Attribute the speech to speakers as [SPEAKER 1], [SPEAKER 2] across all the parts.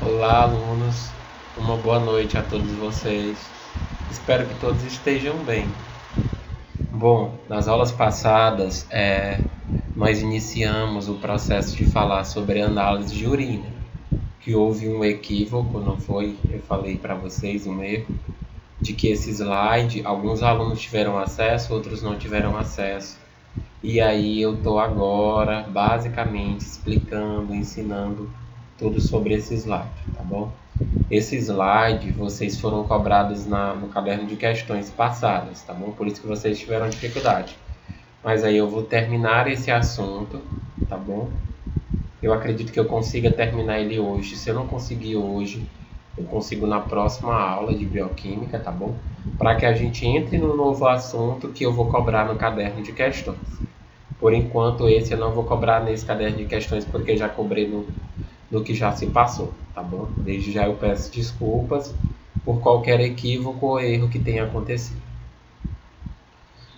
[SPEAKER 1] Olá, alunos. Uma boa noite a todos vocês. Espero que todos estejam bem. Bom, nas aulas passadas, nós iniciamos o processo de falar sobre análise de urina, que houve um equívoco, não foi? Eu falei para vocês um erro, de que esse slide, alguns alunos tiveram acesso, outros não tiveram acesso. E aí eu estou agora, basicamente, explicando, ensinando tudo sobre esse slide, tá bom? Esse slide, vocês foram cobrados no caderno de questões passadas, tá bom? Por isso que vocês tiveram dificuldade. Mas aí eu vou terminar esse assunto, tá bom? Eu acredito que eu consiga terminar ele hoje. Se eu não conseguir hoje, eu consigo na próxima aula de bioquímica, tá bom? Para que a gente entre no novo assunto que eu vou cobrar no caderno de questões. Por enquanto, esse eu não vou cobrar nesse caderno de questões, porque já cobrei no que já se passou, tá bom? Desde já eu peço desculpas por qualquer equívoco ou erro que tenha acontecido.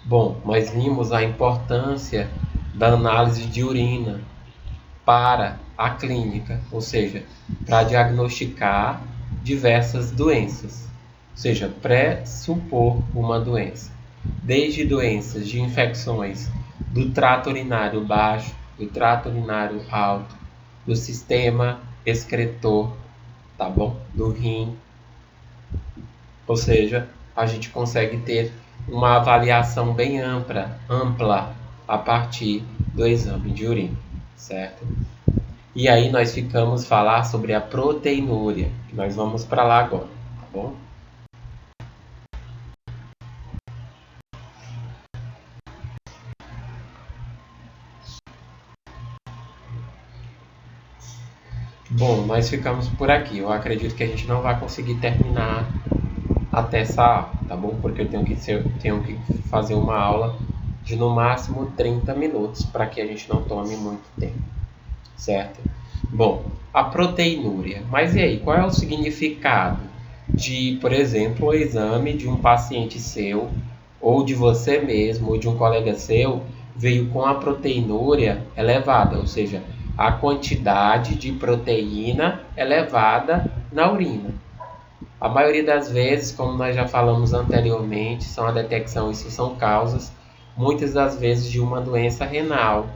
[SPEAKER 1] Bom, nós vimos a importância da análise de urina para a clínica, ou seja, para diagnosticar diversas doenças, ou seja, pressupor uma doença, desde doenças de infecções do trato urinário baixo, do trato urinário alto, do sistema excretor, tá bom? Do rim. Ou seja, a gente consegue ter uma avaliação bem ampla a partir do exame de urina, certo? E aí nós ficamos falar sobre a proteinúria, que nós vamos para lá agora, tá bom? Bom, nós ficamos por aqui. Eu acredito que a gente não vai conseguir terminar até essa aula, tá bom? Porque eu tenho que fazer uma aula de no máximo 30 minutos para que a gente não tome muito tempo, certo? Bom, a proteinúria. Mas e aí, qual é o significado de, por exemplo, o exame de um paciente seu, ou de você mesmo, ou de um colega seu, veio com a proteinúria elevada, ou seja, a quantidade de proteína elevada na urina. A maioria das vezes, como nós já falamos anteriormente, são a detecção, isso são causas, muitas das vezes, de uma doença renal,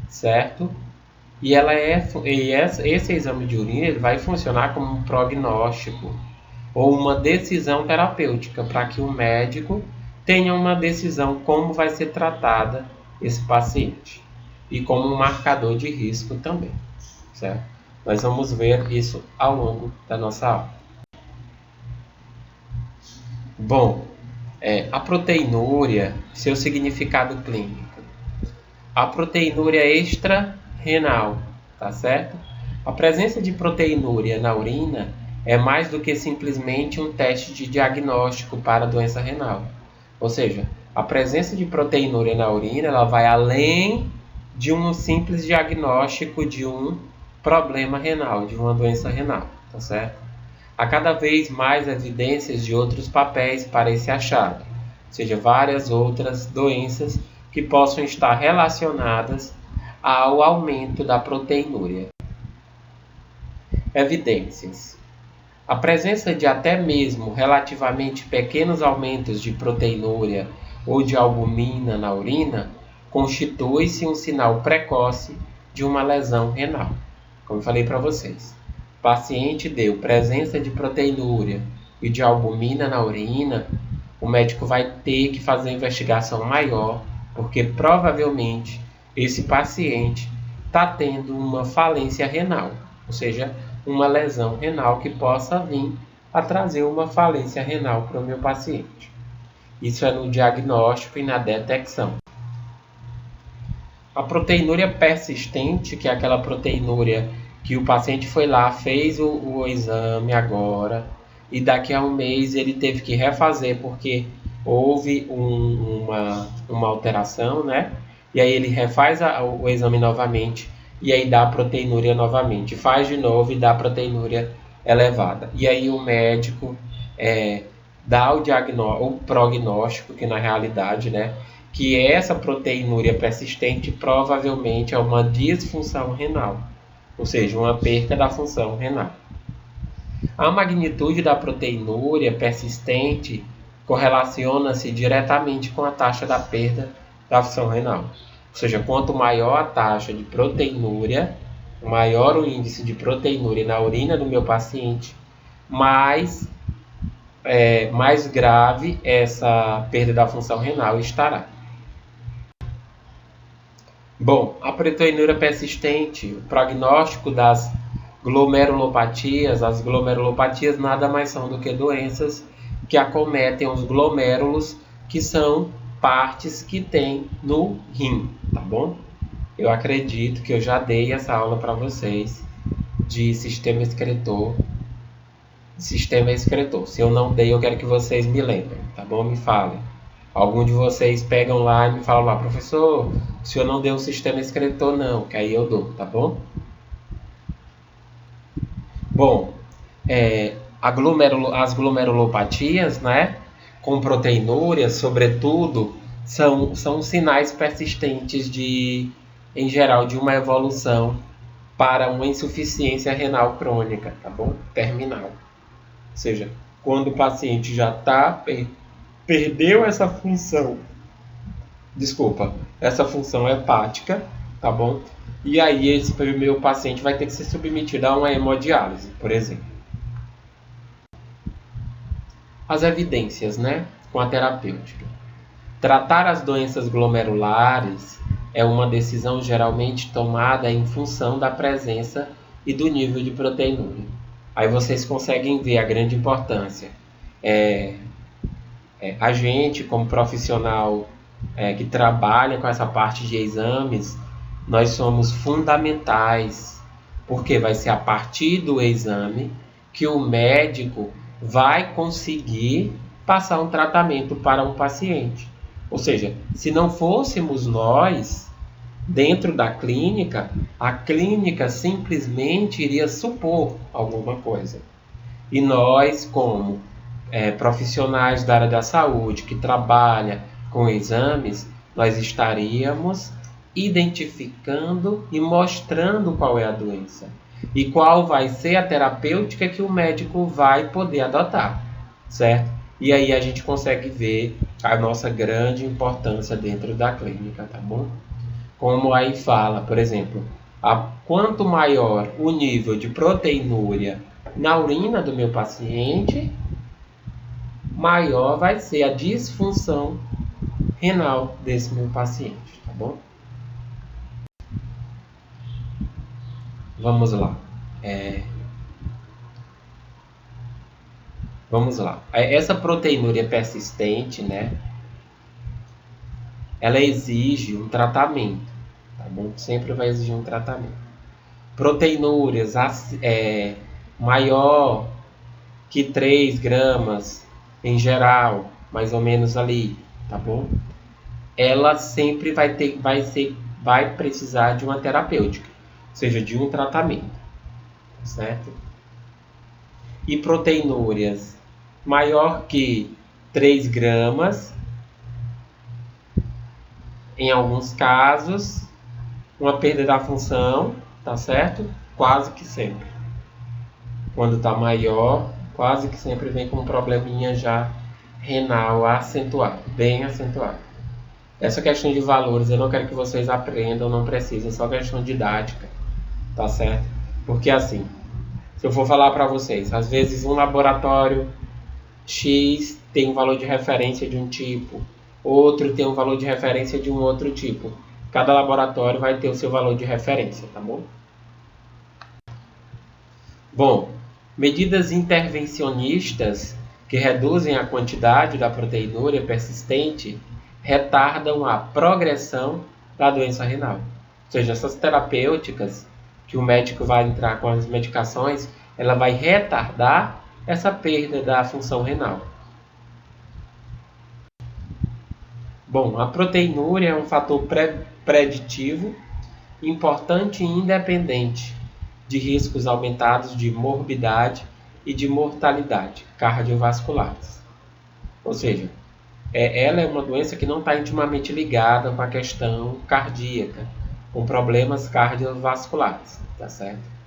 [SPEAKER 1] certo? E esse exame de urina ele vai funcionar como um prognóstico ou uma decisão terapêutica para que o médico tenha uma decisão como vai ser tratada esse paciente e como um marcador de risco também, certo? Nós vamos ver isso ao longo da nossa aula. Bom, a proteinúria, seu significado clínico. A proteinúria extra-renal, tá certo? A presença de proteinúria na urina é mais do que simplesmente um teste de diagnóstico para a doença renal. Ou seja, a presença de proteinúria na urina ela vai além de um simples diagnóstico de um problema renal, de uma doença renal, tá certo? Há cada vez mais evidências de outros papéis para esse achado, ou seja, várias outras doenças que possam estar relacionadas ao aumento da proteinúria. Evidências. A presença de até mesmo relativamente pequenos aumentos de proteinúria ou de albumina na urina constitui-se um sinal precoce de uma lesão renal. Como eu falei para vocês, o paciente deu presença de proteinúria e de albumina na urina, o médico vai ter que fazer uma investigação maior, porque provavelmente esse paciente está tendo uma falência renal, ou seja, uma lesão renal que possa vir a trazer uma falência renal para o meu paciente. Isso é no diagnóstico e na detecção. A proteinúria persistente, que é aquela proteinúria que o paciente foi lá, fez o exame agora, e daqui a um mês ele teve que refazer porque houve uma alteração, né? E aí ele refaz o exame novamente e aí dá a proteinúria novamente. Faz de novo e dá a proteinúria elevada. E aí o médico dá o prognóstico, que na realidade, né? Que essa proteinúria persistente provavelmente é uma disfunção renal. ou seja, uma perca da função renal. A magnitude da proteinúria persistente correlaciona-se diretamente com a taxa da perda da função renal. Ou seja, quanto maior a taxa de proteinúria, maior o índice de proteinúria na urina do meu paciente, mais grave essa perda da função renal estará. Bom, a proteinúria persistente, o prognóstico das glomerulopatias. As glomerulopatias nada mais são do que doenças que acometem os glomérulos, que são partes que tem no rim, tá bom? Eu acredito que eu já dei essa aula para vocês de sistema excretor. Se eu não dei, eu quero que vocês me lembrem, tá bom? Me falem. Algum de vocês pegam lá e me falam lá, professor, o senhor não deu o sistema excretor não, que aí eu dou, tá bom? Bom, as glomerulopatias, né, com proteinúria, sobretudo, são sinais persistentes em geral, de uma evolução para uma insuficiência renal crônica, tá bom? Terminal. Ou seja, quando o paciente já perdeu essa função, essa função hepática, tá bom? E aí esse meu paciente vai ter que ser submetido a uma hemodiálise, por exemplo. As evidências, né, com a terapêutica. Tratar as doenças glomerulares é uma decisão geralmente tomada em função da presença e do nível de proteinúria. Aí vocês conseguem ver a grande importância. A gente, como profissional que trabalha com essa parte de exames, nós somos fundamentais, porque vai ser a partir do exame que o médico vai conseguir passar um tratamento para um paciente. Ou seja, se não fôssemos nós dentro da clínica, a clínica simplesmente iria supor alguma coisa. E nós, como profissionais da área da saúde que trabalham com exames, nós estaríamos identificando e mostrando qual é a doença e qual vai ser a terapêutica que o médico vai poder adotar, certo? E aí a gente consegue ver a nossa grande importância dentro da clínica, tá bom? Como aí fala, por exemplo, quanto maior o nível de proteinúria na urina do meu paciente, maior vai ser a disfunção renal desse meu paciente, tá bom? Vamos lá. Essa proteinúria persistente, né? Ela exige um tratamento, tá bom? Sempre vai exigir um tratamento. Proteinúrias maior que 3 gramas em geral, mais ou menos ali, tá bom? Ela sempre vai precisar de uma terapêutica, ou seja, de um tratamento, certo? E proteinúrias maior que 3 gramas, em alguns casos, uma perda da função, tá certo? Quase que sempre. Quando está maior, quase que sempre vem com um probleminha já renal acentuado, bem acentuado. Essa questão de valores, eu não quero que vocês aprendam, não precisa, é só questão didática, tá certo? Porque assim, se eu for falar para vocês, às vezes um laboratório X tem um valor de referência de um tipo, outro tem um valor de referência de um outro tipo. Cada laboratório vai ter o seu valor de referência, tá bom? Bom, medidas intervencionistas que reduzem a quantidade da proteinúria persistente retardam a progressão da doença renal. Ou seja, essas terapêuticas que o médico vai entrar com as medicações, ela vai retardar essa perda da função renal. Bom, a proteinúria é um fator preditivo importante e independente de riscos aumentados de morbidade e de mortalidade cardiovasculares. Ou seja, ela é uma doença que não está intimamente ligada com a questão cardíaca, com problemas cardiovasculares, tá certo?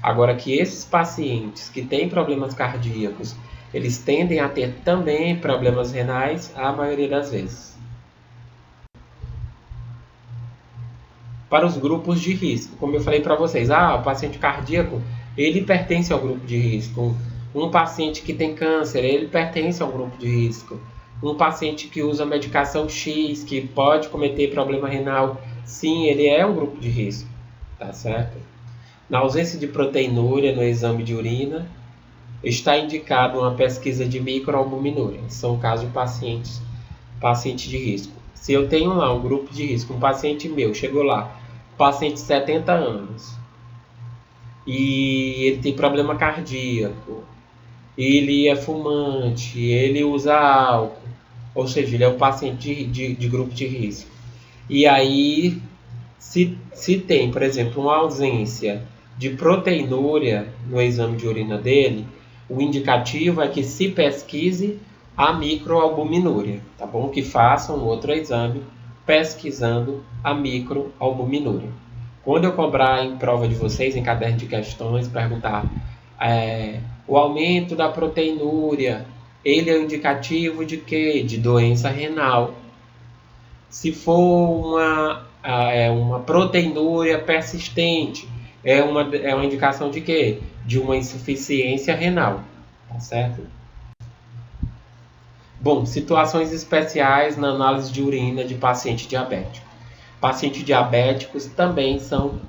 [SPEAKER 1] Agora que esses pacientes que têm problemas cardíacos, eles tendem a ter também problemas renais, a maioria das vezes. Para os grupos de risco, como eu falei para vocês, o paciente cardíaco, ele pertence ao grupo de risco. Um paciente que tem câncer, ele pertence ao grupo de risco. Um paciente que usa medicação X, que pode cometer problema renal, sim, ele é um grupo de risco, tá certo? Na ausência de proteinúria no exame de urina, está indicado uma pesquisa de microalbuminúria. São casos de paciente de risco. Se eu tenho lá um grupo de risco, um paciente meu, chegou lá, paciente de 70 anos, e ele tem problema cardíaco, ele é fumante, ele usa álcool, ou seja, ele é um paciente de grupo de risco. E aí, se tem, por exemplo, uma ausência de proteinúria no exame de urina dele, o indicativo é que se pesquise a microalbuminúria, tá bom? Que façam outro exame pesquisando a microalbuminúria. Quando eu cobrar em prova de vocês, em caderno de questões, perguntar o aumento da proteinúria, ele é um indicativo de quê? De doença renal. Se for uma proteinúria persistente, é uma indicação de quê? De uma insuficiência renal, tá certo? Bom, situações especiais na análise de urina de paciente diabético. Pacientes diabéticos também são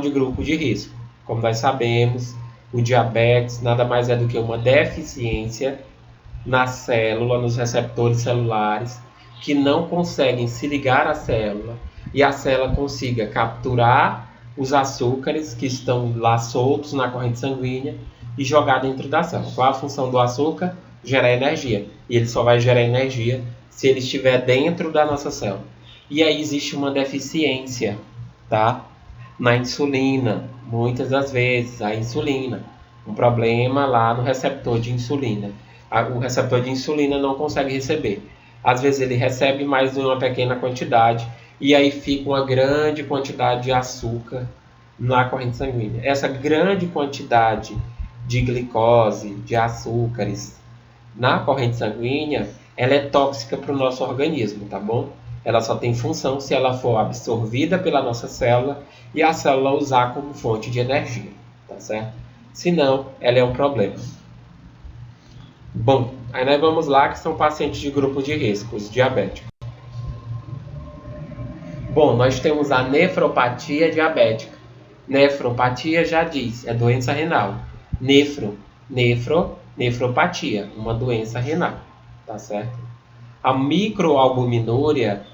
[SPEAKER 1] de grupo de risco. Como nós sabemos, o diabetes nada mais é do que uma deficiência na célula, nos receptores celulares, que não conseguem se ligar à célula e a célula consiga capturar os açúcares que estão lá soltos na corrente sanguínea e jogar dentro da célula. Qual a função do açúcar? Gerar energia. E ele só vai gerar energia se ele estiver dentro da nossa célula. E aí existe uma deficiência, tá? Na insulina, muitas das vezes, a insulina. Um problema lá no receptor de insulina. O receptor de insulina não consegue receber. Às vezes ele recebe mais de uma pequena quantidade e aí fica uma grande quantidade de açúcar na corrente sanguínea. Essa grande quantidade de glicose, de açúcares na corrente sanguínea, ela é tóxica para o nosso organismo, tá bom? Ela só tem função se ela for absorvida pela nossa célula e a célula usar como fonte de energia, tá certo? Senão, ela é um problema. Bom, aí nós vamos lá que são pacientes de grupo de risco, os diabéticos. Bom, nós temos a nefropatia diabética. Nefropatia já diz, é doença renal. Nefropatia, uma doença renal, tá certo? A microalbuminúria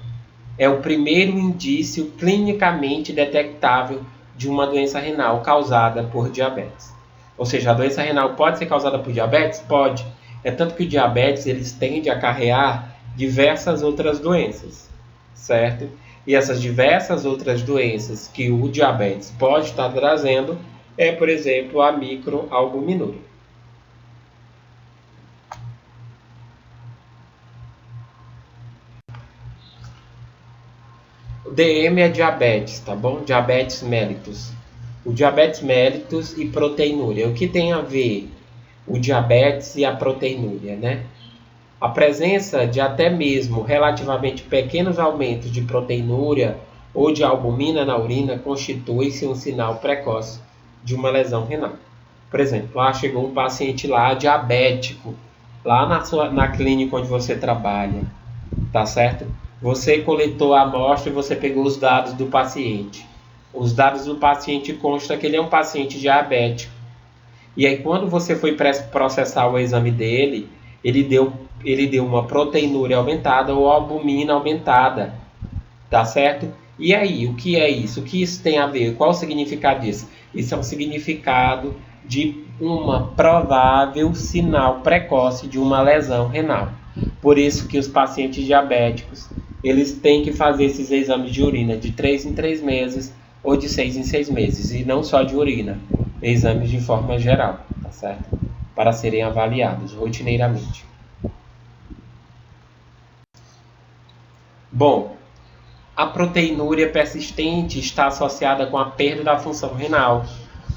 [SPEAKER 1] é o primeiro indício clinicamente detectável de uma doença renal causada por diabetes. Ou seja, a doença renal pode ser causada por diabetes? Pode. É tanto que o diabetes eles tende a acarrear diversas outras doenças, certo? E essas diversas outras doenças que o diabetes pode estar trazendo é, por exemplo, a microalbuminúria. O DM é diabetes, tá bom? Diabetes mellitus. O diabetes mellitus e proteinúria. O que tem a ver o diabetes e a proteinúria, né? A presença de até mesmo relativamente pequenos aumentos de proteinúria ou de albumina na urina constitui-se um sinal precoce de uma lesão renal. Por exemplo, lá chegou um paciente lá diabético, lá na clínica onde você trabalha, tá certo? Você coletou a amostra e você pegou os dados do paciente. Os dados do paciente constam que ele é um paciente diabético. E aí, quando você foi processar o exame dele, ele deu uma proteinúria aumentada ou albumina aumentada, tá certo? E aí, o que é isso? O que isso tem a ver? Qual o significado disso? Isso é um significado de uma provável sinal precoce de uma lesão renal. Por isso que os pacientes diabéticos, eles têm que fazer esses exames de urina de 3 em 3 meses ou de 6 em 6 meses, e não só de urina, exames de forma geral, tá certo? Para serem avaliados rotineiramente. Bom, a proteinúria persistente está associada com a perda da função renal.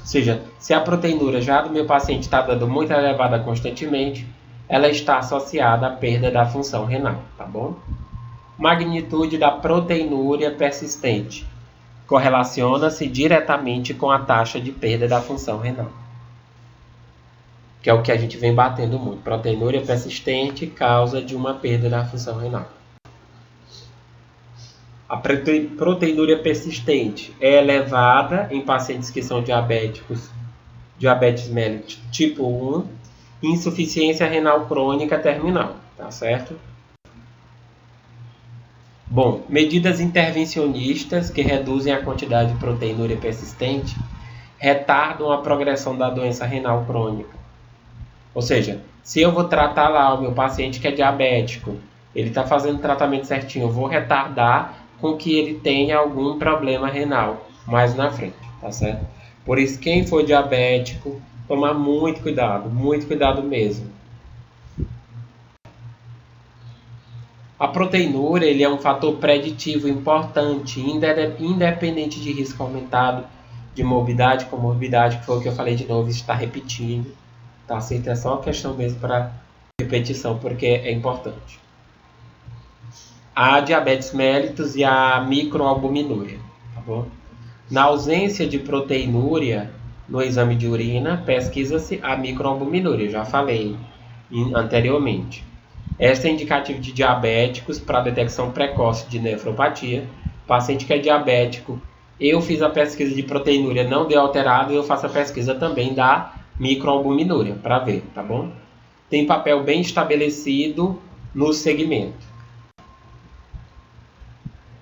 [SPEAKER 1] Ou seja, se a proteinúria já do meu paciente está dando muito elevada constantemente, ela está associada à perda da função renal, tá bom? Magnitude da proteinúria persistente correlaciona-se diretamente com a taxa de perda da função renal, que é o que a gente vem batendo muito. Proteinúria persistente causa de uma perda da função renal. A proteinúria persistente é elevada em pacientes que são diabéticos, diabetes mellitus tipo 1, insuficiência renal crônica terminal, tá certo? Bom, medidas intervencionistas que reduzem a quantidade de proteinúria persistente retardam a progressão da doença renal crônica. Ou seja, se eu vou tratar lá o meu paciente que é diabético, ele está fazendo o tratamento certinho, eu vou retardar com que ele tenha algum problema renal mais na frente, tá certo? Por isso, quem for diabético, tomar muito cuidado mesmo. A proteinúria ele é um fator preditivo importante, independente de risco aumentado, de morbidade, comorbidade, que foi o que eu falei de novo, está repetindo, tá certo? É só uma questão mesmo para repetição, porque é importante. A diabetes mellitus e a microalbuminúria, tá bom? Na ausência de proteinúria no exame de urina, pesquisa-se a microalbuminúria, já falei anteriormente. Esta é indicativa de diabéticos para detecção precoce de nefropatia. Paciente que é diabético, eu fiz a pesquisa de proteinúria, não deu alterado, eu faço a pesquisa também da microalbuminúria para ver, tá bom? Tem papel bem estabelecido no segmento.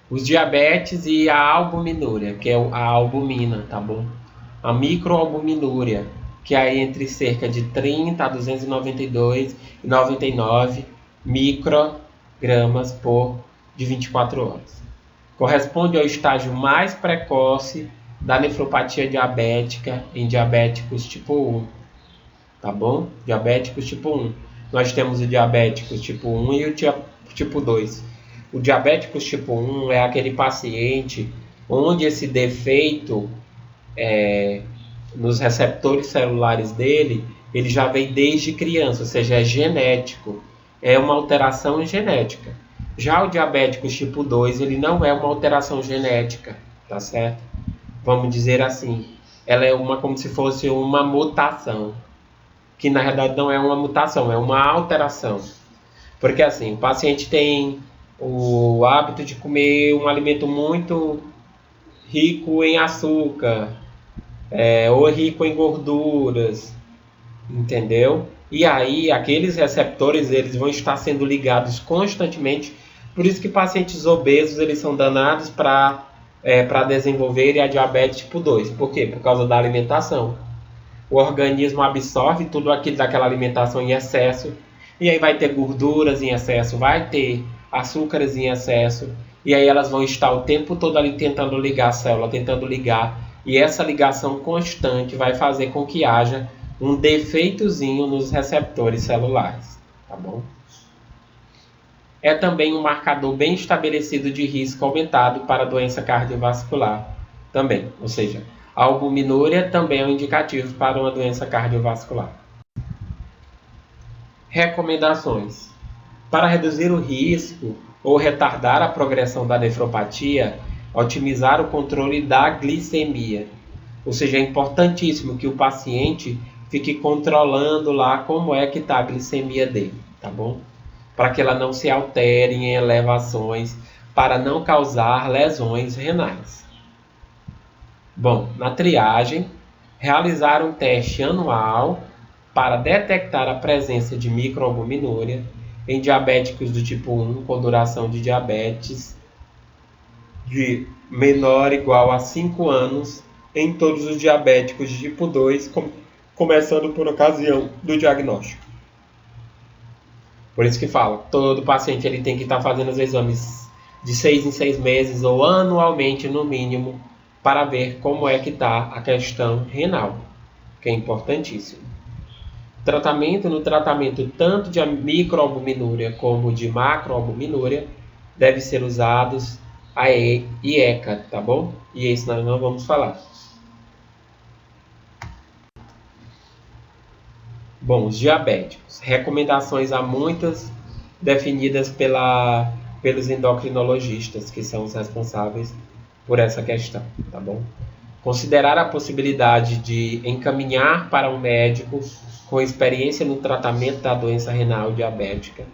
[SPEAKER 1] Os diabetes e a albuminúria, que é a albumina, tá bom? A microalbuminúria, que é entre cerca de 30 a 292 e 99 microgramas de 24 horas. Corresponde ao estágio mais precoce da nefropatia diabética em diabéticos tipo 1, tá bom? Diabéticos tipo 1. Nós temos o diabéticos tipo 1 e o tipo 2. O diabéticos tipo 1 é aquele paciente onde esse defeito nos receptores celulares dele, ele já vem desde criança, ou seja, é genético, é uma alteração genética. Já o diabéticos tipo 2, ele não é uma alteração genética, tá certo? Vamos dizer assim, ela é como se fosse uma mutação, que na verdade não é uma mutação, é uma alteração. Porque assim, o paciente tem o hábito de comer um alimento muito rico em açúcar, ou rico em gorduras, entendeu? E aí, aqueles receptores, eles vão estar sendo ligados constantemente. Por isso que pacientes obesos, eles são danados para desenvolver a diabetes tipo 2. Por quê? Por causa da alimentação. O organismo absorve tudo aquilo daquela alimentação em excesso, e aí vai ter gorduras em excesso, vai ter açúcares em excesso, e aí elas vão estar o tempo todo ali tentando ligar a célula, tentando ligar, e essa ligação constante vai fazer com que haja um defeitozinho nos receptores celulares, tá bom? É também um marcador bem estabelecido de risco aumentado para doença cardiovascular também, ou seja, a albuminúria também é um indicativo para uma doença cardiovascular. Recomendações. Para reduzir o risco ou retardar a progressão da nefropatia, otimizar o controle da glicemia. Ou seja, é importantíssimo que o paciente fique controlando lá como é que está a glicemia dele, tá bom? Para que ela não se altere em elevações, para não causar lesões renais. Bom, na triagem, realizar um teste anual para detectar a presença de microalbuminúria em diabéticos do tipo 1 com duração de diabetes de menor ou igual a 5 anos em todos os diabéticos de tipo 2, começando por ocasião do diagnóstico. Por isso que fala, todo paciente ele tem que estar fazendo os exames de 6 em 6 meses ou anualmente no mínimo para ver como é que está a questão renal, que é importantíssimo. No tratamento tanto de microalbuminúria como de macroalbuminúria deve ser usados a IECA, tá bom? E esse nós não vamos falar. Bom, os diabéticos. Recomendações há muitas definidas pelos endocrinologistas, que são os responsáveis por essa questão, tá bom? Considerar a possibilidade de encaminhar para um médico com experiência no tratamento da doença renal diabética.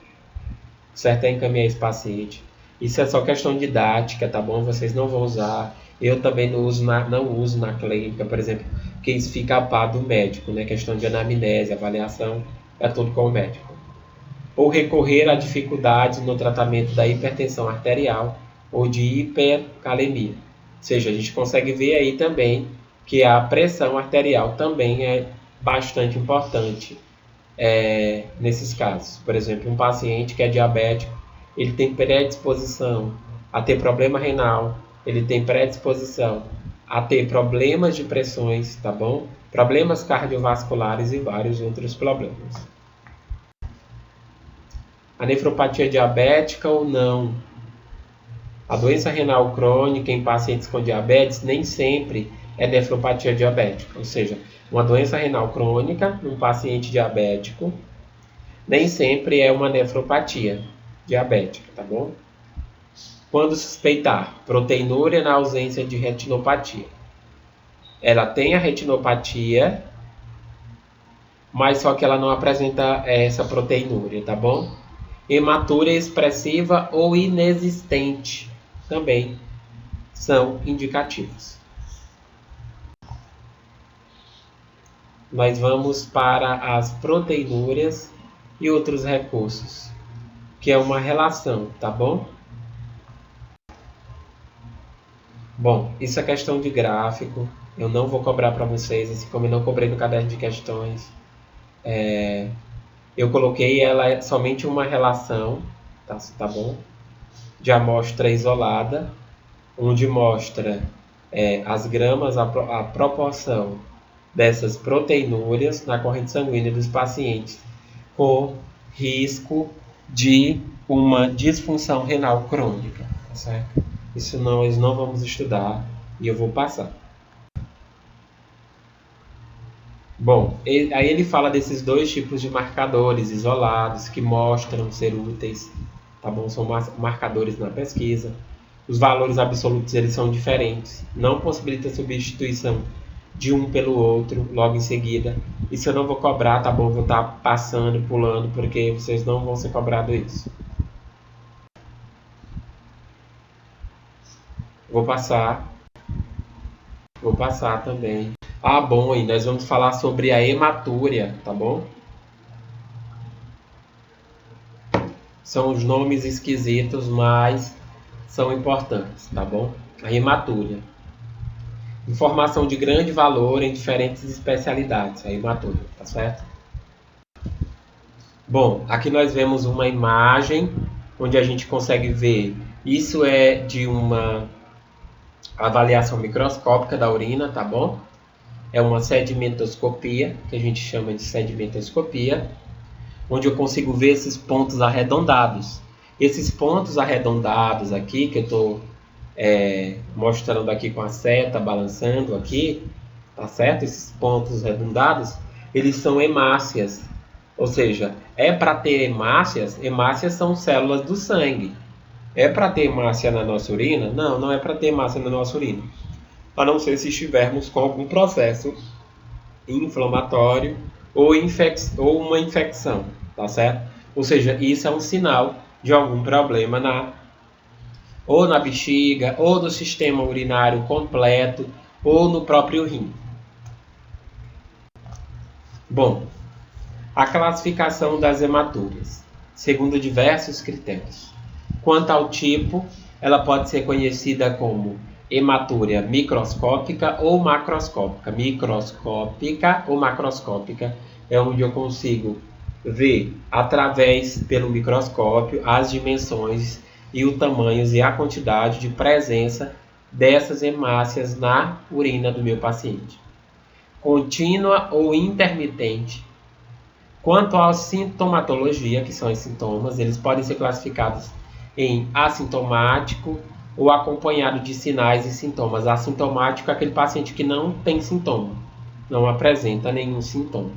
[SPEAKER 1] Certo é encaminhar esse paciente. Isso é só questão didática, tá bom? Vocês não vão usar. Eu também não uso na clínica, por exemplo, porque isso fica a par do médico, né? Questão de anamnese, avaliação, é tudo com o médico. Ou recorrer a dificuldades no tratamento da hipertensão arterial ou de hipercalemia. Ou seja, a gente consegue ver aí também que a pressão arterial também é bastante importante nesses casos. Por exemplo, um paciente que é diabético, ele tem predisposição a ter problema renal, ele tem predisposição a ter problemas de pressões, tá bom? Problemas cardiovasculares e vários outros problemas. A nefropatia diabética ou não? A doença renal crônica em pacientes com diabetes nem sempre é nefropatia diabética, ou seja, uma doença renal crônica num paciente diabético nem sempre é uma nefropatia diabética, tá bom? Quando suspeitar proteinúria na ausência de retinopatia. Ela tem a retinopatia, mas só que ela não apresenta essa proteinúria, tá bom? Hematúria expressiva ou inexistente também são indicativos. Nós vamos para as proteinúrias e outros recursos, que é uma relação, tá bom? Bom, isso é questão de gráfico, eu não vou cobrar para vocês, assim como eu não cobrei no caderno de questões. Eu coloquei ela somente uma relação, tá bom? De amostra isolada, onde mostra as gramas, a proporção dessas proteinúrias na corrente sanguínea dos pacientes com risco de uma disfunção renal crônica, tá certo? Isso nós não vamos estudar e eu vou passar. Bom, aí ele fala desses dois tipos de marcadores isolados que mostram ser úteis, tá bom? São marcadores na pesquisa. Os valores absolutos eles são diferentes, não possibilita substituição de um pelo outro logo em seguida. Isso eu não vou cobrar, tá bom? Vou estar passando, pulando, porque vocês não vão ser cobrados isso. Vou passar também. Ah, bom, e nós vamos falar sobre a hematúria, tá bom? São os nomes esquisitos, mas são importantes, tá bom? A hematúria. Informação de grande valor em diferentes especialidades, a hematúria, tá certo? Bom, aqui nós vemos uma imagem onde a gente consegue ver, isso é de uma avaliação microscópica da urina, tá bom? É uma sedimentoscopia, que a gente chama de sedimentoscopia, onde eu consigo ver esses pontos arredondados. Esses pontos arredondados aqui, que eu estou mostrando aqui com a seta, balançando aqui, tá certo? Esses pontos arredondados, eles são hemácias. Ou seja, é para ter hemácias, hemácias são células do sangue. É para ter hemácia na nossa urina? Não, não é para ter hemácia na nossa urina. A não ser se estivermos com algum processo inflamatório ou uma infecção, tá certo? Ou seja, isso é um sinal de algum problema ou na bexiga, ou no sistema urinário completo, ou no próprio rim. Bom, a classificação das hematúrias, segundo diversos critérios. Quanto ao tipo, ela pode ser conhecida como hematúria microscópica ou macroscópica. Microscópica ou macroscópica é onde eu consigo ver pelo microscópio as dimensões e o tamanho e a quantidade de presença dessas hemácias na urina do meu paciente. Contínua ou intermitente. Quanto à sintomatologia, que são os sintomas, eles podem ser classificados em assintomático, ou acompanhado de sinais e sintomas. Assintomático é aquele paciente que não tem sintoma, não apresenta nenhum sintoma.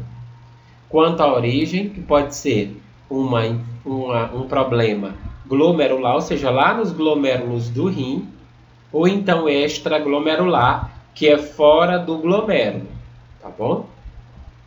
[SPEAKER 1] Quanto à origem, que pode ser um problema glomerular, ou seja, lá nos glomérulos do rim, ou então extraglomerular, que é fora do glomérulo, tá bom?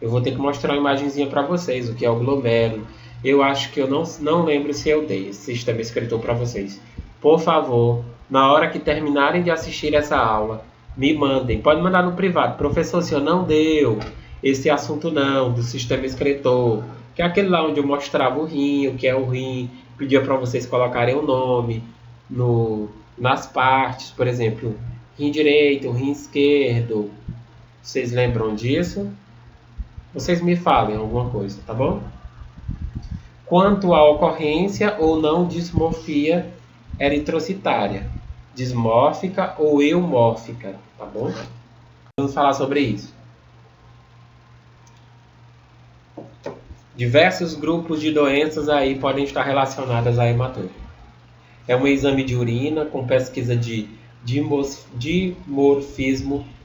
[SPEAKER 1] Eu vou ter que mostrar uma imagenzinha para vocês, o que é o glomérulo. Eu acho que eu não lembro se eu dei esse sistema escritor para vocês. Por favor, na hora que terminarem de assistir essa aula, me mandem. Pode mandar no privado. Professor, se eu não deu esse assunto não, do sistema escritor, que é aquele lá onde eu mostrava o rim, o que é o rim, pedia para vocês colocarem o nome nas partes, por exemplo, rim direito, rim esquerdo. Vocês lembram disso? Vocês me falem alguma coisa, tá bom? Quanto à ocorrência ou não dismorfia eritrocitária, dismórfica ou eumórfica, tá bom? Vamos falar sobre isso. Diversos grupos de doenças aí podem estar relacionadas à hematura. É um exame de urina com pesquisa de dimorfismo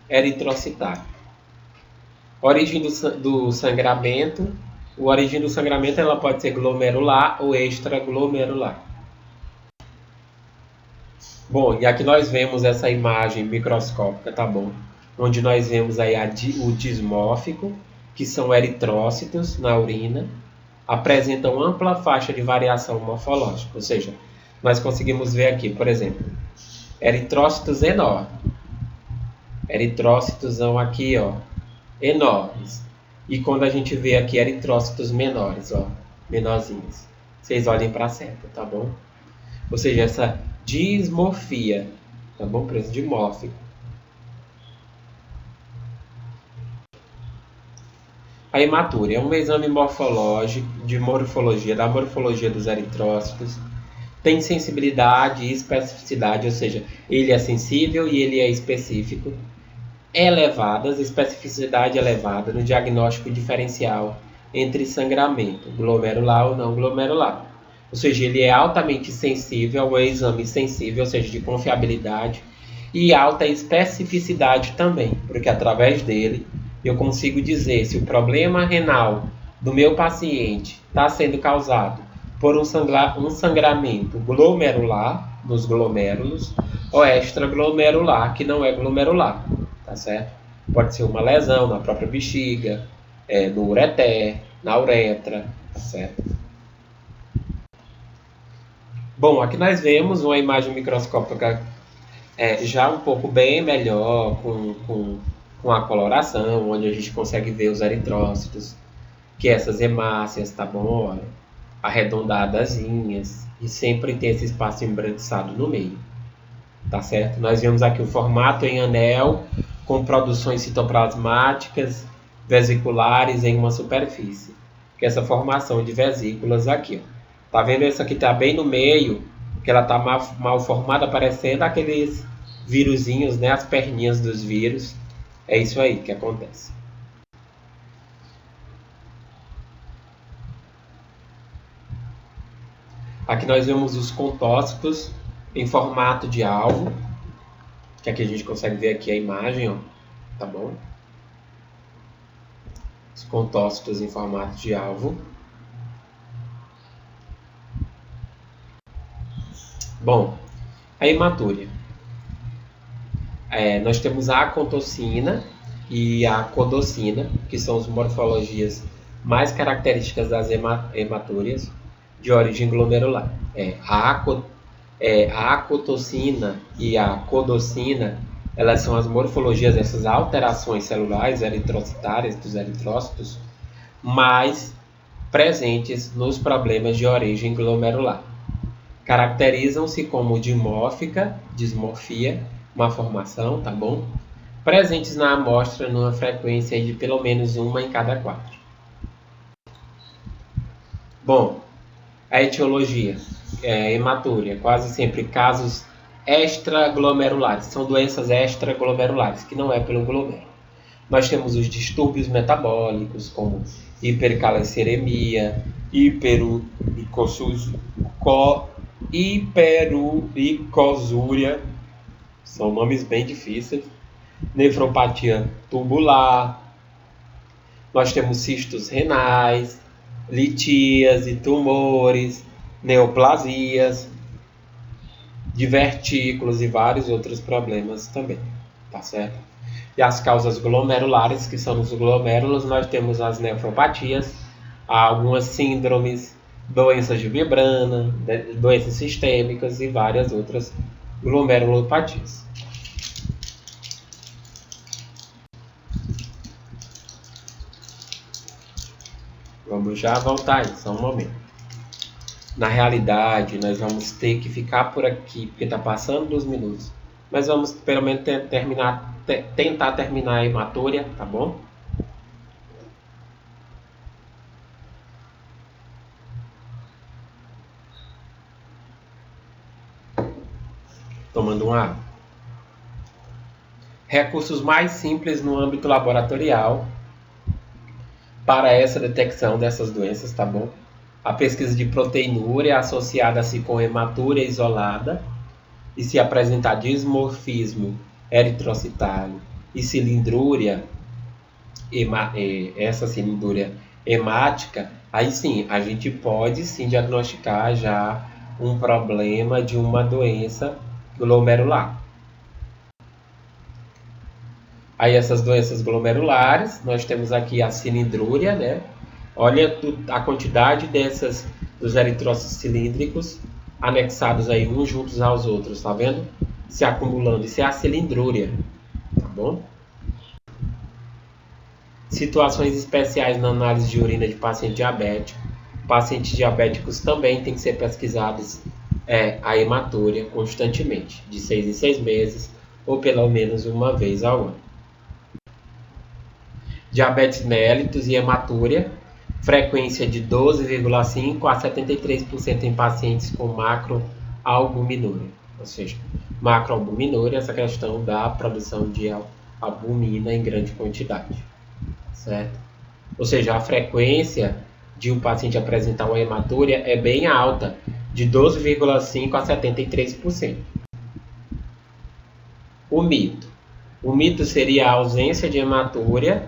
[SPEAKER 1] eritrocitário. Origem do sangramento. A origem do sangramento ela pode ser glomerular ou extraglomerular. Bom, e aqui nós vemos essa imagem microscópica, tá bom? Onde nós vemos aí o dismórfico, que são eritrócitos na urina, apresentam ampla faixa de variação morfológica, ou seja, nós conseguimos ver aqui, por exemplo, eritrócitos enormes. Eritrócitos aqui, ó, enormes. E quando a gente vê aqui eritrócitos menores, ó, menorzinhos, vocês olhem para a seta, tá bom? Ou seja, essa dismorfia, tá bom? Preço dimórfico. A hematúria é um exame morfológico de morfologia, da morfologia dos eritrócitos. Tem sensibilidade e especificidade, ou seja, ele é sensível e ele é específico. Elevadas, especificidade elevada no diagnóstico diferencial entre sangramento glomerular ou não glomerular. Ou seja, ele é altamente sensível, é um exame sensível, ou seja, de confiabilidade, e alta especificidade também, porque através dele eu consigo dizer se o problema renal do meu paciente está sendo causado por um sangramento glomerular, nos glomérulos, ou extraglomerular, que não é glomerular. Tá certo? Pode ser uma lesão na própria bexiga, no ureter, na uretra, tá certo? Bom, aqui nós vemos uma imagem microscópica já um pouco bem melhor, com a coloração, onde a gente consegue ver os eritrócitos, que é essas hemácias, tá bom? Olha, arredondadazinhas, e sempre tem esse espaço embranquiçado no meio, tá certo? Nós vemos aqui o formato em anel, com produções citoplasmáticas vesiculares em uma superfície, que é essa formação de vesículas aqui, ó. Tá vendo? Essa aqui tá bem no meio, que ela tá mal formada, parecendo aqueles vírusinhos, né? As perninhas dos vírus. É isso aí que acontece. Aqui nós vemos os contócitos em formato de alvo, que aqui a gente consegue ver aqui a imagem, ó, tá bom? Os contócitos em formato de alvo. Bom, a hematúria. Nós temos a acontocina e a codocina, que são as morfologias mais características das hematúrias de origem glomerular. A acotocina e a codocina, elas são as morfologias dessas alterações celulares eritrocitárias dos eritrócitos mais presentes nos problemas de origem glomerular. Caracterizam-se como dimórfica, dismorfia, uma formação, tá bom? Presentes na amostra numa frequência de pelo menos uma em cada 4. Bom, a etiologia, hematúria, quase sempre casos extraglomerulares, são doenças extraglomerulares, que não é pelo glomérulo. Nós temos os distúrbios metabólicos, como hipercalecemia, hiperuricosúria, são nomes bem difíceis, nefropatia tubular, nós temos cistos renais, litíase, tumores, neoplasias, divertículos e vários outros problemas também, tá certo? E as causas glomerulares, que são nos glomérulos, nós temos as nefropatias, algumas síndromes, doenças de membrana, doenças sistêmicas e várias outras glomerulopatias. Vamos já voltar aí, só um momento. Na realidade, nós vamos ter que ficar por aqui, porque está passando dos minutos. Mas vamos pelo menos tentar terminar a hematória, tá bom? Tomando uma água. Recursos mais simples no âmbito laboratorial para essa detecção dessas doenças, tá bom? A pesquisa de proteinúria associada-se com hematúria isolada e se apresentar dismorfismo eritrocitário e cilindrúria, essa cilindúria hemática, aí sim, a gente pode sim diagnosticar já um problema de uma doença glomerular. Aí essas doenças glomerulares, nós temos aqui a cilindrúria, né? Olha a quantidade dos eritrócitos cilíndricos anexados aí uns juntos aos outros, tá vendo? Se acumulando, isso é a cilindrúria, tá bom? Situações especiais na análise de urina de paciente diabético. Pacientes diabéticos também têm que ser pesquisados a hematúria constantemente, de 6 em 6 meses, ou pelo menos uma vez ao ano. Diabetes mellitus e hematúria, frequência de 12,5% a 73% em pacientes com macroalbuminúria. Ou seja, macroalbuminúria, essa questão da produção de albumina em grande quantidade. Certo? Ou seja, a frequência de um paciente apresentar uma hematúria é bem alta, de 12,5% a 73%. O mito. O mito seria a ausência de hematúria.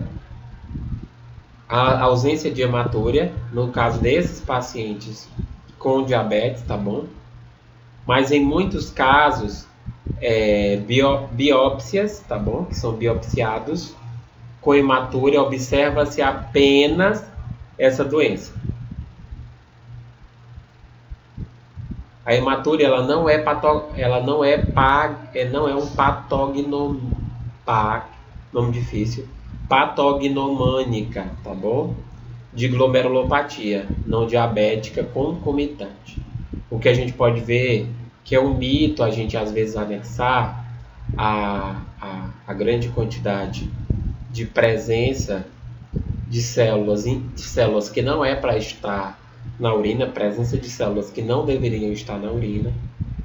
[SPEAKER 1] A ausência de hematúria, no caso desses pacientes com diabetes, tá bom? Mas em muitos casos, biópsias, tá bom? Que são biopsiados com hematúria, observa-se apenas essa doença. A hematúria ela não é um nome difícil, patognomânica, tá bom? De glomerulopatia não diabética concomitante. O que a gente pode ver que é um mito a gente às vezes anexar a grande quantidade de presença de células que não é para estar na urina, presença de células que não deveriam estar na urina.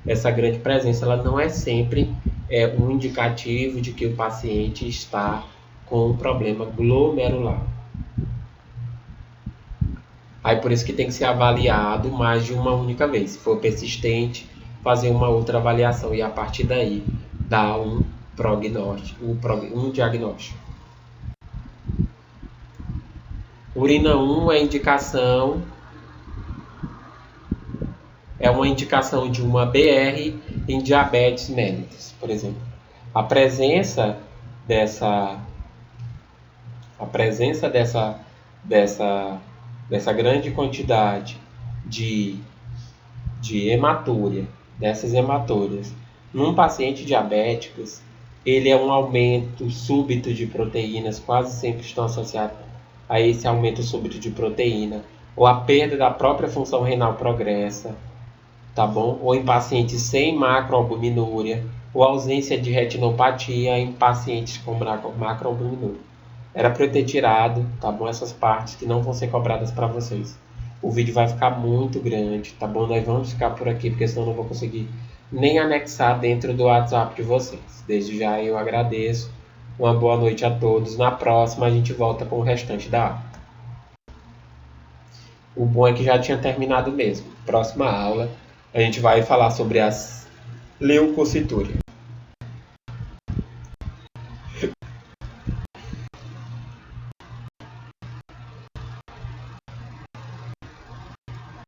[SPEAKER 1] Essa grande presença ela não é sempre um indicativo de que o paciente está com um problema glomerular. Aí por isso que tem que ser avaliado mais de uma única vez. Se for persistente, fazer uma outra avaliação e a partir daí dar um diagnóstico. Urina 1 é uma indicação de uma BR em diabetes mellitus, por exemplo. A presença dessa grande quantidade de hematúria, dessas hematúrias, num paciente diabético, ele é um aumento súbito de proteínas, quase sempre estão associados a esse aumento súbito de proteína, ou a perda da própria função renal progressa, tá bom? Ou em pacientes sem macroalbuminúria, ou ausência de retinopatia em pacientes com macroalbuminúria. Era para eu ter tirado, tá bom? Essas partes que não vão ser cobradas para vocês. O vídeo vai ficar muito grande, tá bom? Nós vamos ficar por aqui, porque senão eu não vou conseguir nem anexar dentro do WhatsApp de vocês. Desde já eu agradeço. Uma boa noite a todos. Na próxima a gente volta com o restante da aula. O bom é que já tinha terminado mesmo. Próxima aula a gente vai falar sobre as leucocitúrias.